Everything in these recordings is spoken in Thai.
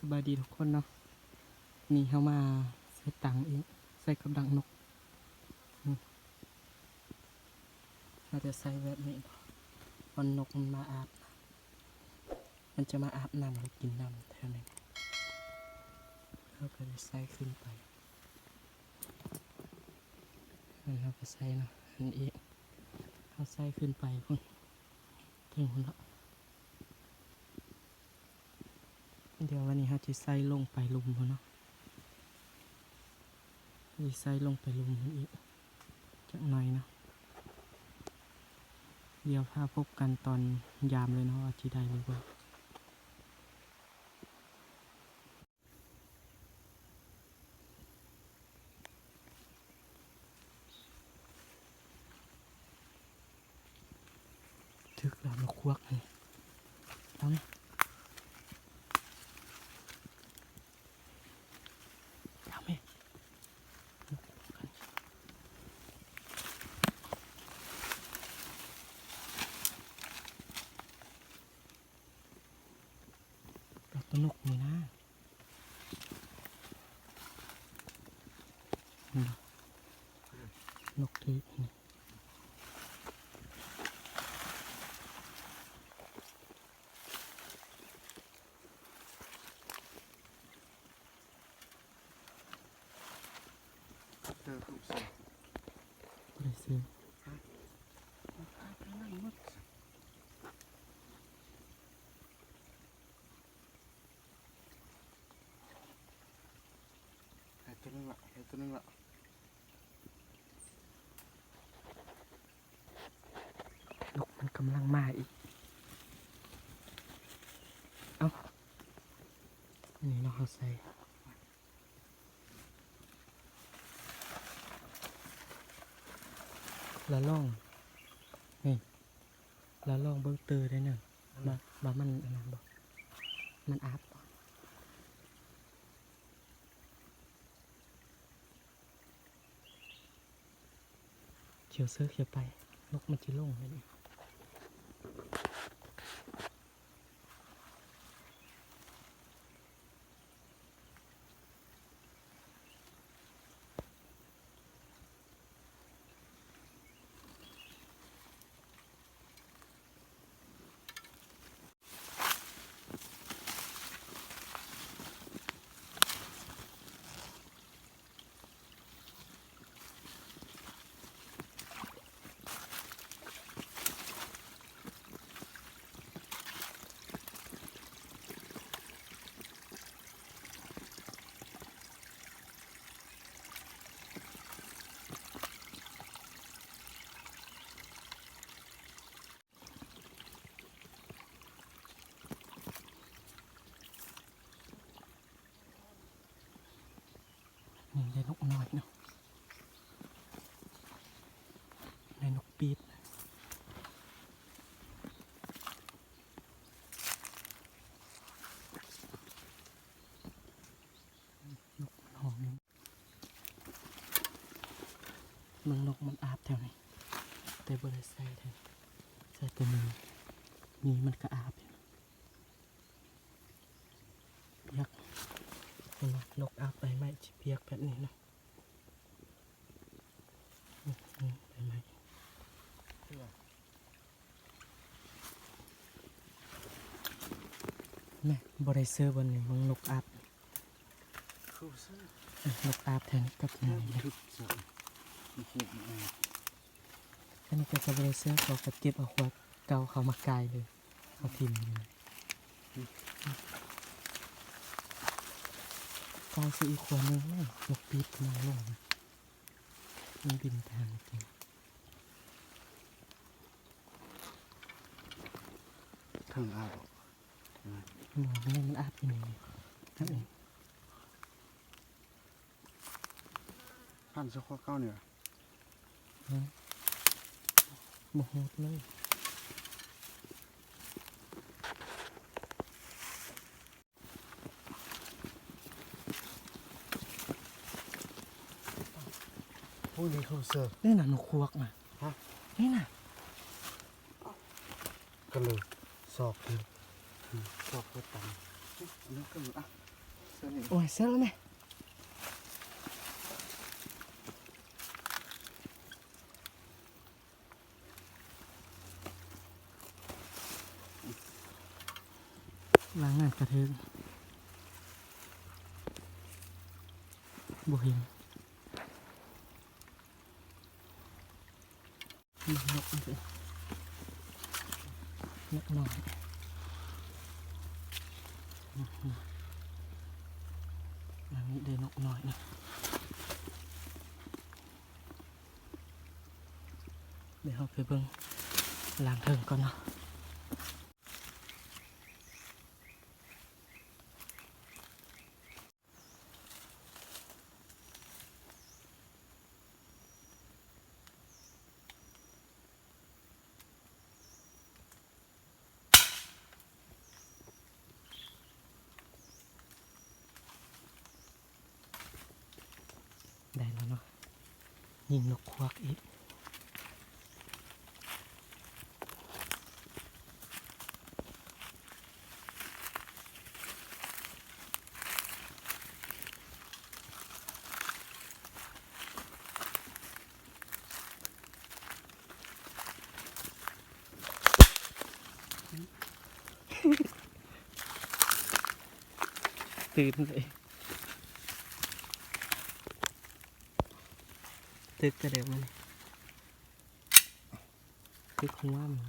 สบายดีทุกคนเนาะนี่เขามาใส่ตังเองใส่กับดังนกเราจะใส่แบบนี้วันนกมันมาอาบมันจะมาอาบน้ำหรือกินน้ำแถวนี้เราก็จะใส่ขึ้นไปเราก็ใส่เนาะอันนี้เราใส่ขึ้นไปพุ่นถึงพุ่นละเดี๋ยววันนี้เราจะใส่ลงไปลุมพุ่นเนาะจะใส่ลงไปลุมอีกจักหน่อยเนาะเดี๋ยวพาพบกันตอนยามเลยเนาะว่าจะได้หรือเปล่าถึกแล้วมาควักนี่เอาเนี่ยเอาไหมเอาตัวนกนี่นะนกถือนี่ไปซื้อตัวนึงละตัวนึงละนกมันกำลังมาอีกเอ้านี่เราเอาใส่ละล่องนี่ละล่องเบิ้งเตอได้เนอะบ่มันอันนั้นบ่มันอาบบ่เขียวเสื้อเขียวไปนกมันจะล่งเลยนี่ได้นกน้อยเนาะได้นกปี๊ดนกมันหอมนี่มึงนกมันอาบแถวนี้แต่บริใส่แถวใส่ตัวมือมีมันก็อาบอยู่เปียกเห็นไหมนกอาบไปไหมจะเปียกแบบนี้เนาะไปไหมแม่บริเซอร์บนนี้มึงนกอาบนกอาบแทนกับนี่อันนี้ก็จะบริเซอร์เขาก็เก็บเอาขวดเก่าเขามากายเลยเอาทิมเลยกายซื้ออีกขวดนึงนกปี๊ดมาลงนะมันบินทางจริง ทางอาบหนูนี่มันอาบอยู่นี่ครับเอง พันสักข้อเก้าเนี่ยโมโหเลยพวกนี้เขาเสิร์ฟนี่น่ะนกควักน่ะนี่น่ะ ก็เลยสอบเลยสอบก็ตังอันนี้ก็อ่ะ สื้อนี่ โอ้ยเสื้อแล้วไหมล้างหน้ากระเทิงบ่เห็นนกมันสินกหน่อยอันนี้ได้นกหน่อยนะเดี๋ยวเราไปเบิ่งล้างเทิงก่อนเนาะได้แล้วเนาะยิงนกควักอีกตื่นเลยตึกกระเดิมมันตึกหัวมัน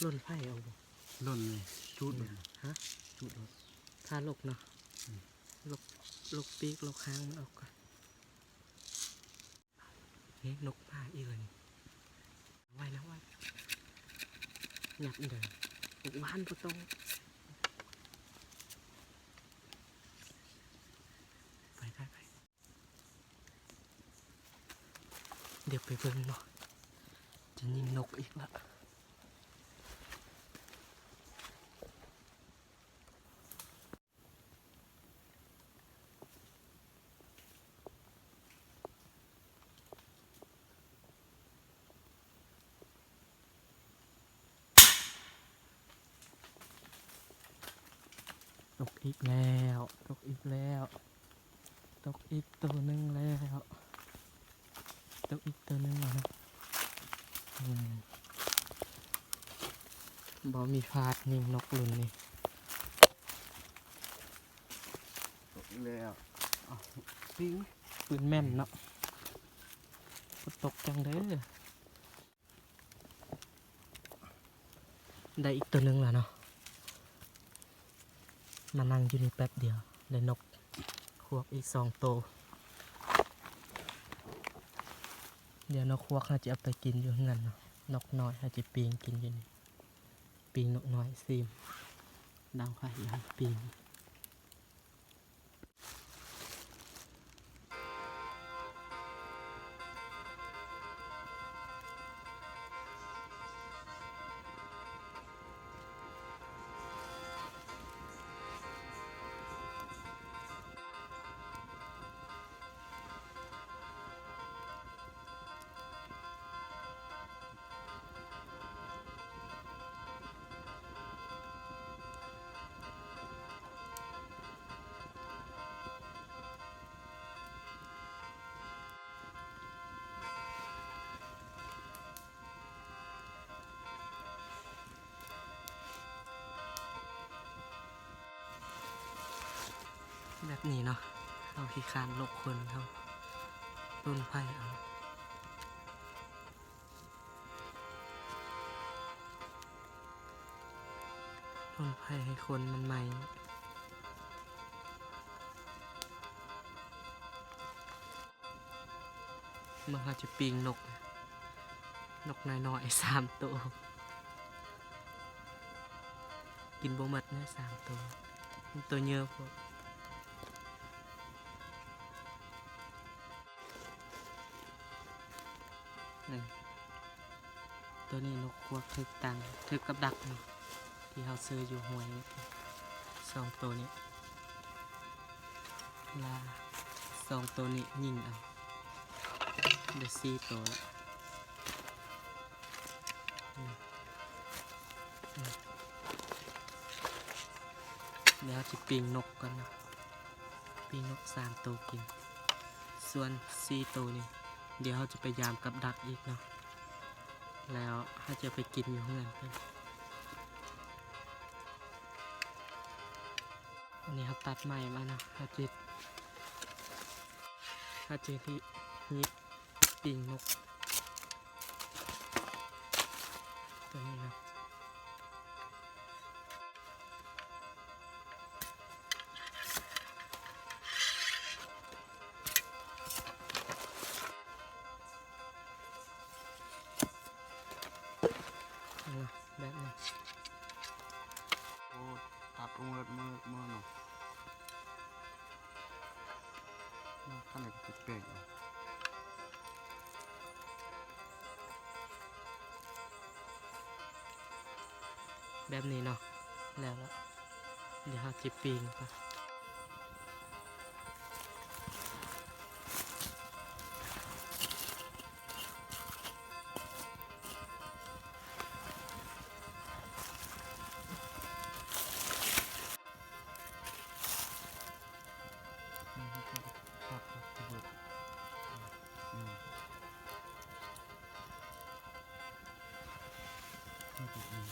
ล่นไฟเอาบ่ ล่นเลยจุดเลย ฮะ จุดเลย ถ้าลกเนาะลกปีกลกค้างมันออกก่อนเฮ้ยนกป่าอีกเลยนี่ไว้นะไว้หยับเดินนกบ้านประตงไปเดี๋ยวไปเบิ่งเนาะจะยิงนกอีกละตกอีกแล้วตกอีกแล้วตกอีกตัวหนึ่งแล้วตกอีกตัวหนึ่งแล้วนะบ่มีพลาดยิงนกลุ่นนี่ ตกแล้วปิ้ง ปืนแม่นเนาะตกจังเด้อได้อีกตัวหนึ่งแล้วเนาะมานั่งอยู่นี่แป๊บเดียวได้นกควกอีก2 ตัวเดี๋ยวนกควกเขาจะเอาไปกินอยู่ข้างนั้นเนาะนกน้อยเขาจะปีงกินอยู่นี่ปีงนกน้อยซีมดังไฟอย่างปีงแบบนี้เนาะเอาขี้คานลบคนเขาต้นไผ่เอาต้นไผ่ให้คนมันใหม่มันอาจจะปีงนกน้อยๆ3 ตัวกินบ่หมดนะ3 ตัวตัวเยอะพวกตัวนี้นกควกถึกตังถึกกับดักนี่ที่เขาซื้ออยู่ห้วย2 ตัวนี้ลา2 ตัวนี้ยิงเอา เดี๋ยวซีตัวละเดี๋ยวจะปิ้งนกกันนะปิ้งนก3 ตัวกินส่วน4 ตัวนี่เดี๋ยวเราจะไปยามกับดักอีกเนาะแล้วเราจะไปกินอยู่เฮือนกันอันนี้เขาตัดใหม่มานะเขาจะที่ยิบปิ้งนกตัวนี้นะแบบนี้ โอ้ตัดองเลิศมือเนาะข้างในก็ติดแป้งอยู่ แบบนี้เนาะแล้วเดี๋ยวเราจะปิ้งกันครับครับครับอืมครับอืม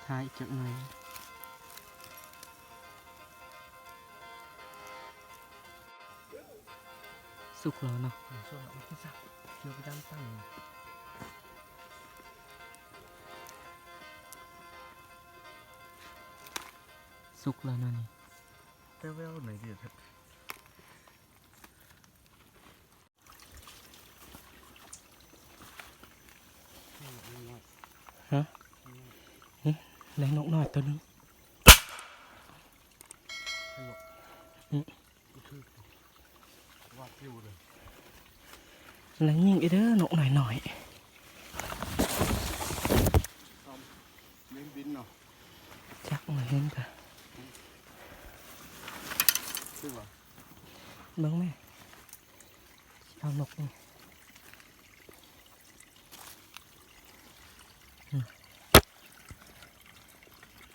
ทายจากหน่อยสุกแล้วเนาะ ส่วนเราไม่ทราบเกี่ยวกับด้านตั้ง สุกแล้วเนาะนี่ แววๆหน่อยดิครับ ฮะได้นกน้อยตัวนึง ว่าคิวเลย แล้วยิงอีเด้อนกหน่อย เลี้ยงบินเนาะ ๆจักมาเห็นกะ คือว่า เบิ่งแม่เอานกนี่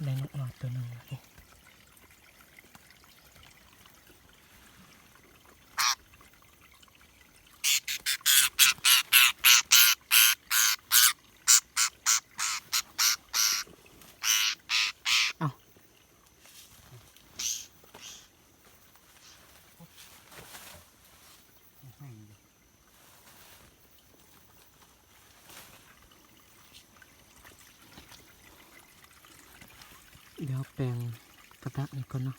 ได้นกน้อยตัวนึงนี่เดี๋ยวแปลงกระดาษนี่ก่อนเนาะ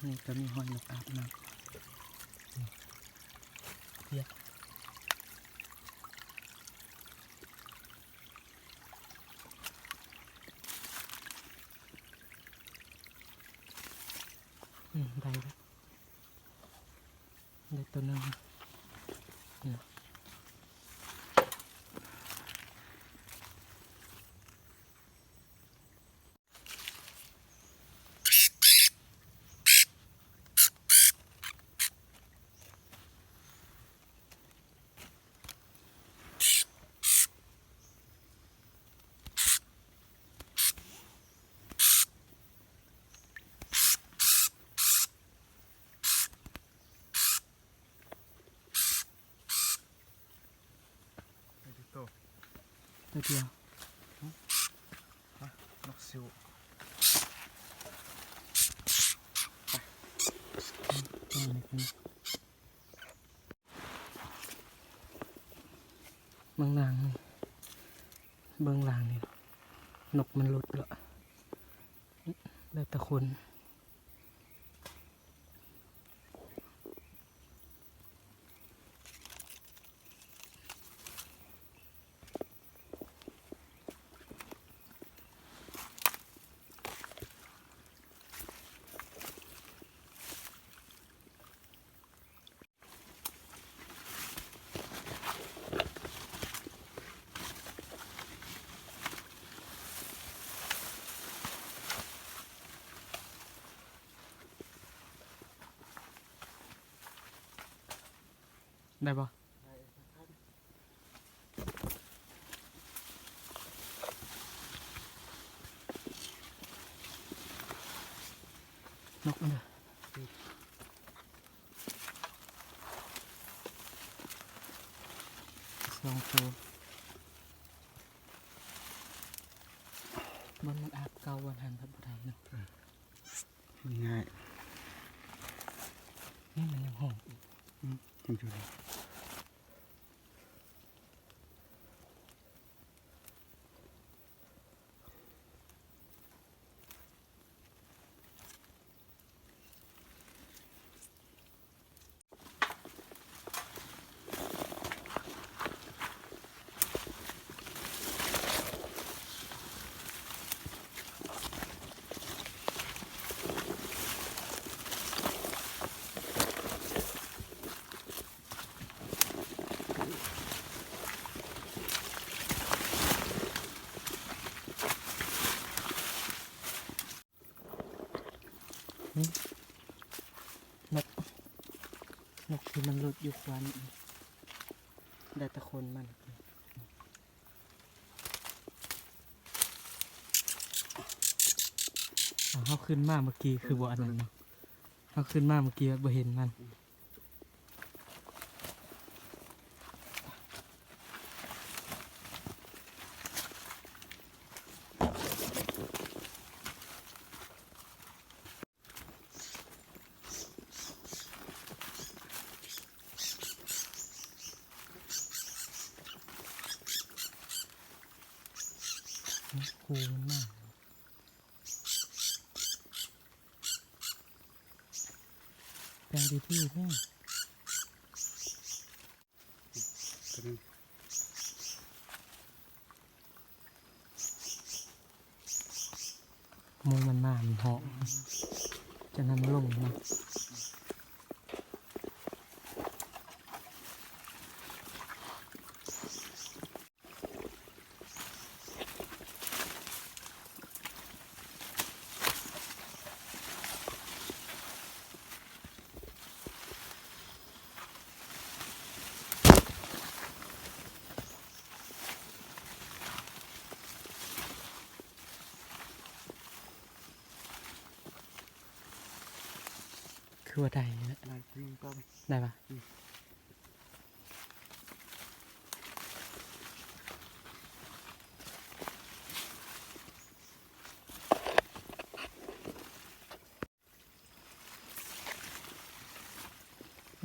นี่ก็มีหอยนกอาบน้ำนี่เยอะได้แล้วได้ตัวนึงนี่ไอ้ที่โต ตัวเดียว สู้ เบื้องหลังนี่เบื้องหลังนี่นกมันหลุดแล้วได้แต่คนได้ปะนกมันเลยสองตัวบนมันอาบเก่าวันหันทับบุได้เนาะ ง่าย นี่มันยังหอมอีก มันอยู่ดี นกที่มันหลุดอยู่ควันได้แต่คนมันเขาขึ้นมาเมื่อกี้คือบ่อันนั้นเนาะเขาขึ้นมาเมื่อกี้บ่เห็นมันคูมันมากแปลงดีที่แม่ ตัวนี้ มูมันมามันเหาะจะนำลงมา คือว่าได้เนี่ย ได้ยิงปั๊บ ได้ปะ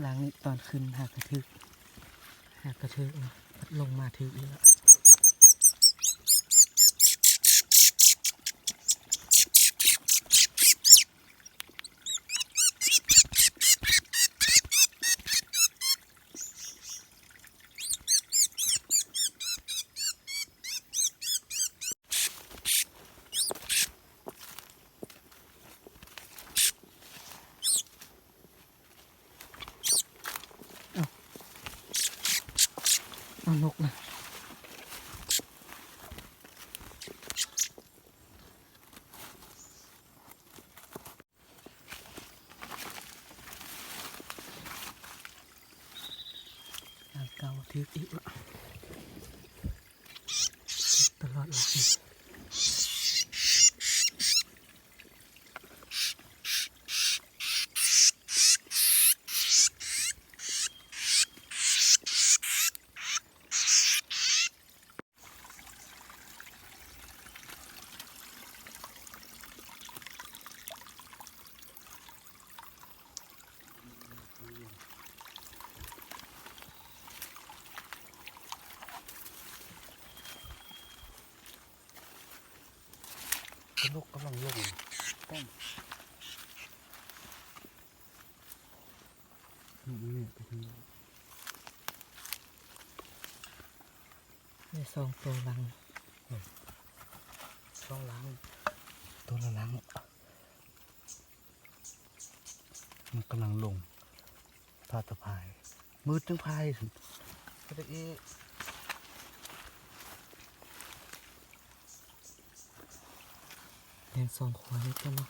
ล้างนี่ตอนขึ้นหากกระทึกนะลงมาทึกอีกแล้วเอานกนะเก่าทึกอีกแล้วตลอดเลย น นกกำลังลงต้มนี่ไปทางนี้ ได้สองตัวลัง ช่องล้างตัวละล้างมันกำลังลงพาตะพายมืดจังพายสิก็ได้อี เลี้ยงสองขวดนี่ตัวเนาะ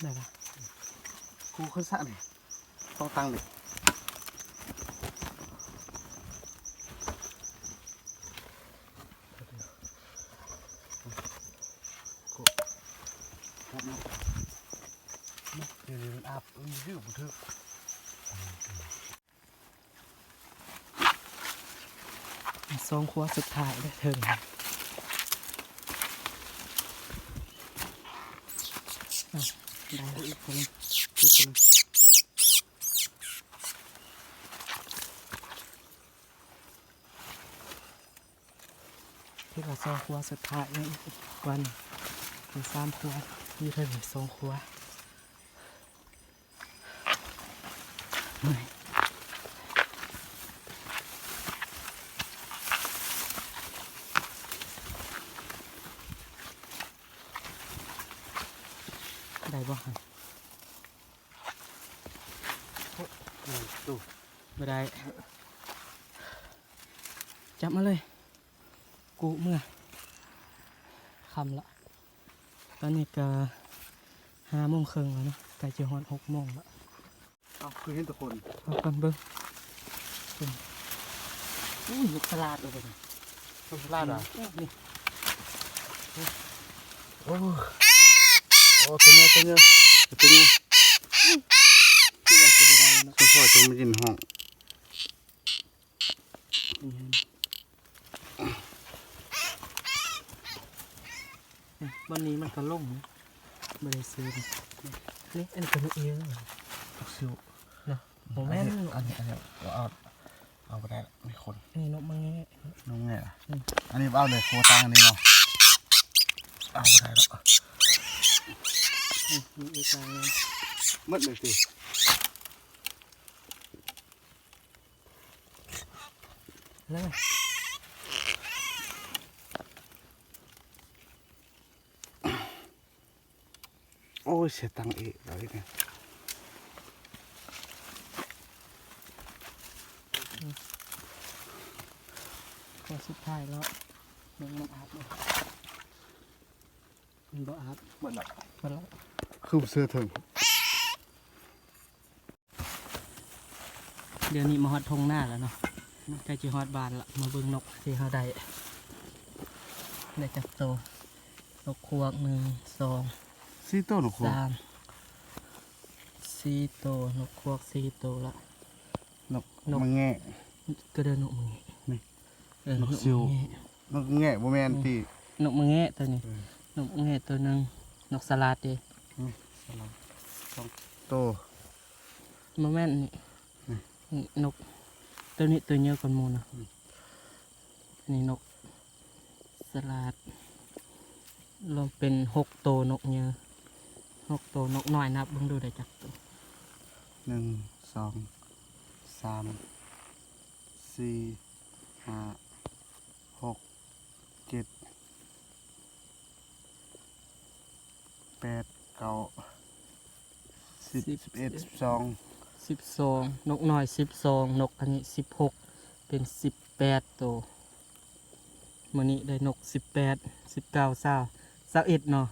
ได้ปะ กูขึ้นสะนี่ต้องตั้งเลยกูครับเนาะเดี๋ยวมันอาบยืดบุทึก สองขวดสุดท้ายได้ถึงได้อีกคนนึงอีกคนนึงที่เราสองขวดสุดท้ายนี่อีกวันเป็นสามขวดนี่เท่าไหร่สองขวดเฮ้ยได้บ่ฮะ ดู ไม่ได้ จับมาเลย กูเมื่อคำละ ตอนนี้ก็5:30แล้วเนาะใกล้จะฮอด6:00แล้ว เอาคือเห็นทุกคน เอากันเบิ้งอุ้ยลูกสลัดเลย ต้องลาดอ่ะ นี่ โอ้โอ้ตัวเนี้ยตัวเนี้ยตัวเนี้ย ที่เราจะไปได้เนาะ คุณพ่อจะมายินห้อง วันนี้มันก็ล่มนะไม่ได้ซื้อนี่นี่อันนี้ก็ลูกเอี้ยง ซิว เนาะโมแม่น อันนี้เอาไปได้ไม่คน นี่นกมังแงะ น้องไงล่ะอันนี้เอาเลยโคตังอันนี้เนาะเอาไปได้แล้ว มีอีกอย่างหนึง มืดเลยสิ แล้ว โอ้ยเสียตังค์อีกแล้วเนี่ย ก็สุดท้ายแล้วมันอาบเลยมันบ่อาบ หมดละ มาแล้ว คือเสื้อถึง เดี๋ยวนี้มาฮอดทงหน้าแล้วเนาะใกล้จะฮอดบานละมาเบิ่งนกที่เขาได้จักโตวนกควก1 2 ซีโต้หนูครู 3 4 โตวนกควก4 โตละ นกมันแง่ ก็เดินนกมึง นี่ นกซิวน กแง่โมแมนที่ นกมึงแงะตัวนี้นกมึงแงะตัวหนึงนกสลัดดิ โต โมแม่นนี่นกตัวนี้ตัวเยอะกว่าหมูนะนี่นกสลัดรวมเป็น6 โตนกเยอะ6 โตนกน้อยนับเบิ่งดูได้จักตัว 1 2 3 4 5 6 7 8 9 10 11 12 12นกน้อย12นกอันนี้16เป็น18 โตมื้อนี้ได้นก18 19 20 21เนาะ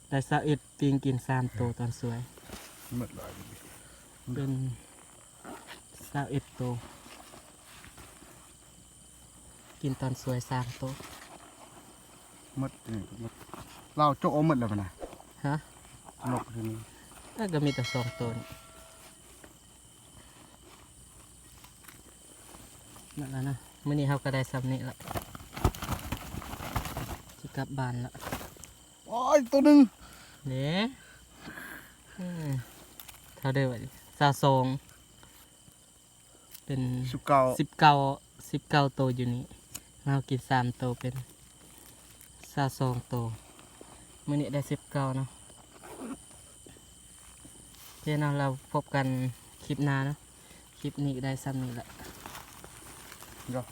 ได้21ปิงกิน3 โตตอนสวย หมดเลย เป็น21 โตกินตอนสวย3 โต หมดนี่หมดเราโจ๊กเอาหมดเลยป่ะนะ ฮะ นกทีนี้ ก็มีแต่2 โตนี่นั่นแล้วนะมื้อนี้เราก็ได้ซ้ำนี้ละสิกลับบ้านละ โอ้ยตัวหนึ่ง เด้เท่าเดิม22เป็น 19 19 โตอยู่นี่เรากิน3 โตเป็น ซาซองโตมื้อนี้ได้19เนาะเดี๋ยวเราพบกันคลิปหน้าเนาะคลิปนี้ได้ซ้ำนี้แหละ เดี๋ยว